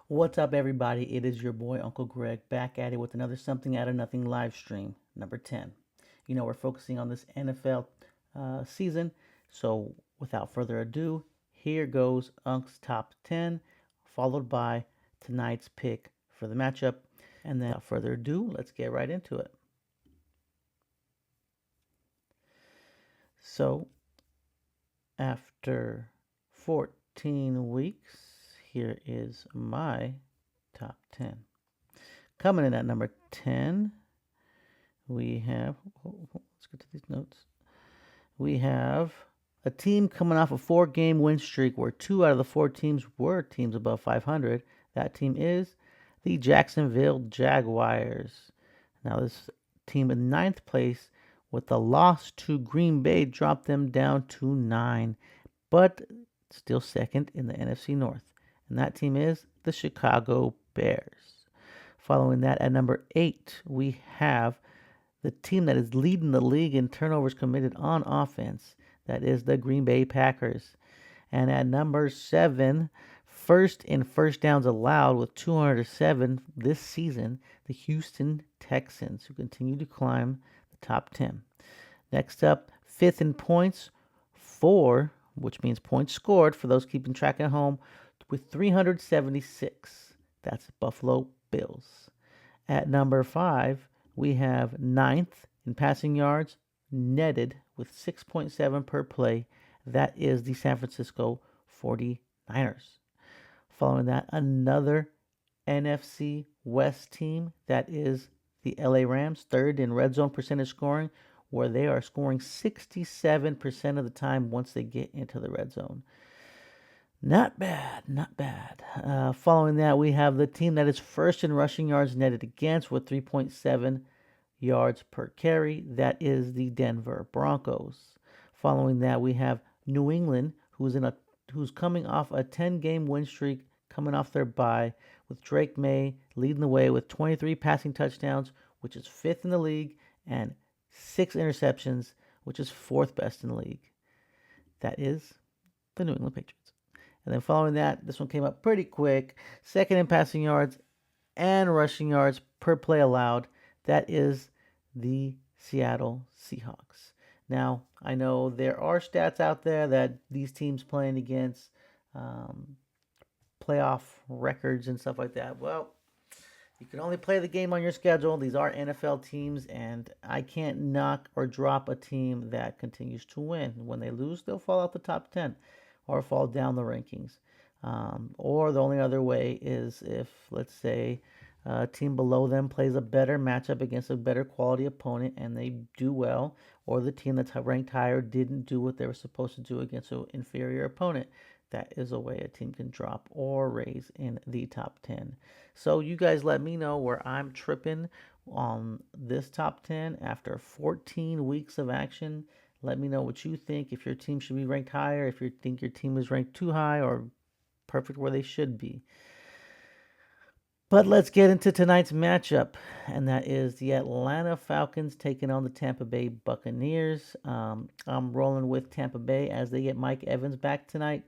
What's up, everybody? It is your boy, Uncle Greg, back at it with another Something Out of Nothing live stream, number 10. We're focusing on this NFL season. So, without further ado, here goes Unc's top 10, followed by tonight's pick for the matchup. And then, without further ado, let's get right into it. So, after 14 weeks, here is my top 10. Coming in at number 10, we have, let's get to these notes. We have a team coming off a 4-game win streak where 2 out of the 4 teams were teams above 500. That team is the Jacksonville Jaguars. Now, this team in ninth place with the loss to Green Bay dropped them down to 9, but still second in the NFC North. And that team is the Chicago Bears. Following that, at number 8, we have the team that is leading the league in turnovers committed on offense. That is the Green Bay Packers. And at number 7, first in first downs allowed with 207 this season, the Houston Texans, who continue to climb the top 10. Next up, fifth in points, 4, which means points scored for those keeping track at home, with 376. That's Buffalo Bills. At number 5, we have ninth in passing yards, netted with 6.7 per play. That is the San Francisco 49ers. Following that, another NFC West team, that is the LA Rams, third in red zone percentage scoring, where they are scoring 67% of the time once they get into the red zone. Not bad, not bad. Following that, we have the team that is first in rushing yards netted against with 3.7 yards per carry. That is the Denver Broncos. Following that, we have New England, who's coming off a 10-game win streak, coming off their bye, with Drake May leading the way with 23 passing touchdowns, which is fifth in the league, and 6 interceptions, which is fourth best in the league. That is the New England Patriots. And then following that, this one came up pretty quick. Second in passing yards and rushing yards per play allowed. That is the Seattle Seahawks. Now, I know there are stats out there that these teams playing against playoff records and stuff like that. Well, you can only play the game on your schedule. These are NFL teams, and I can't knock or drop a team that continues to win. When they lose, they'll fall out the top 10 or fall down the rankings. Or the only other way is if, let's say, a team below them plays a better matchup against a better quality opponent and they do well, or the team that's ranked higher didn't do what they were supposed to do against an inferior opponent. That is a way a team can drop or raise in the top 10. So you guys let me know where I'm tripping on this top 10 after 14 weeks of action. Let me know what you think, if your team should be ranked higher, if you think your team is ranked too high or perfect where they should be. But let's get into tonight's matchup, and that is the Atlanta Falcons taking on the Tampa Bay Buccaneers. I'm rolling with Tampa Bay as they get Mike Evans back tonight.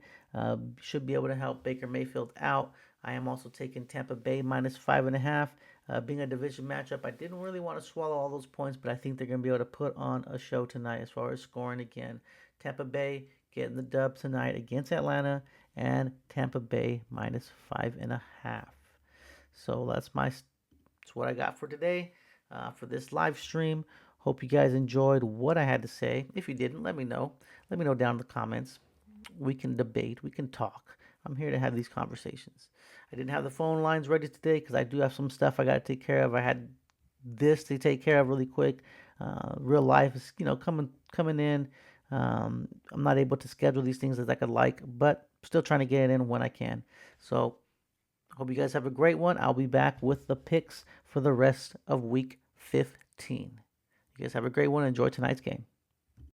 Should be able to help Baker Mayfield out. I am also taking Tampa Bay minus 5.5. Being a division matchup, I didn't really want to swallow all those points, but I think they're going to be able to put on a show tonight as far as scoring again. Tampa Bay getting the dub tonight against Atlanta, and Tampa Bay minus 5.5. So that's what I got for today for this live stream. Hope you guys enjoyed what I had to say. If you didn't, let me know. Let me know down in the comments. We can debate. We can talk. I'm here to have these conversations. I didn't have the phone lines ready today because I do have some stuff I got to take care of. I had this to take care of really quick. Real life is, coming in. I'm not able to schedule these things as I could like, but still trying to get it in when I can. So hope you guys have a great one. I'll be back with the picks for the rest of week 15. You guys have a great one. Enjoy tonight's game.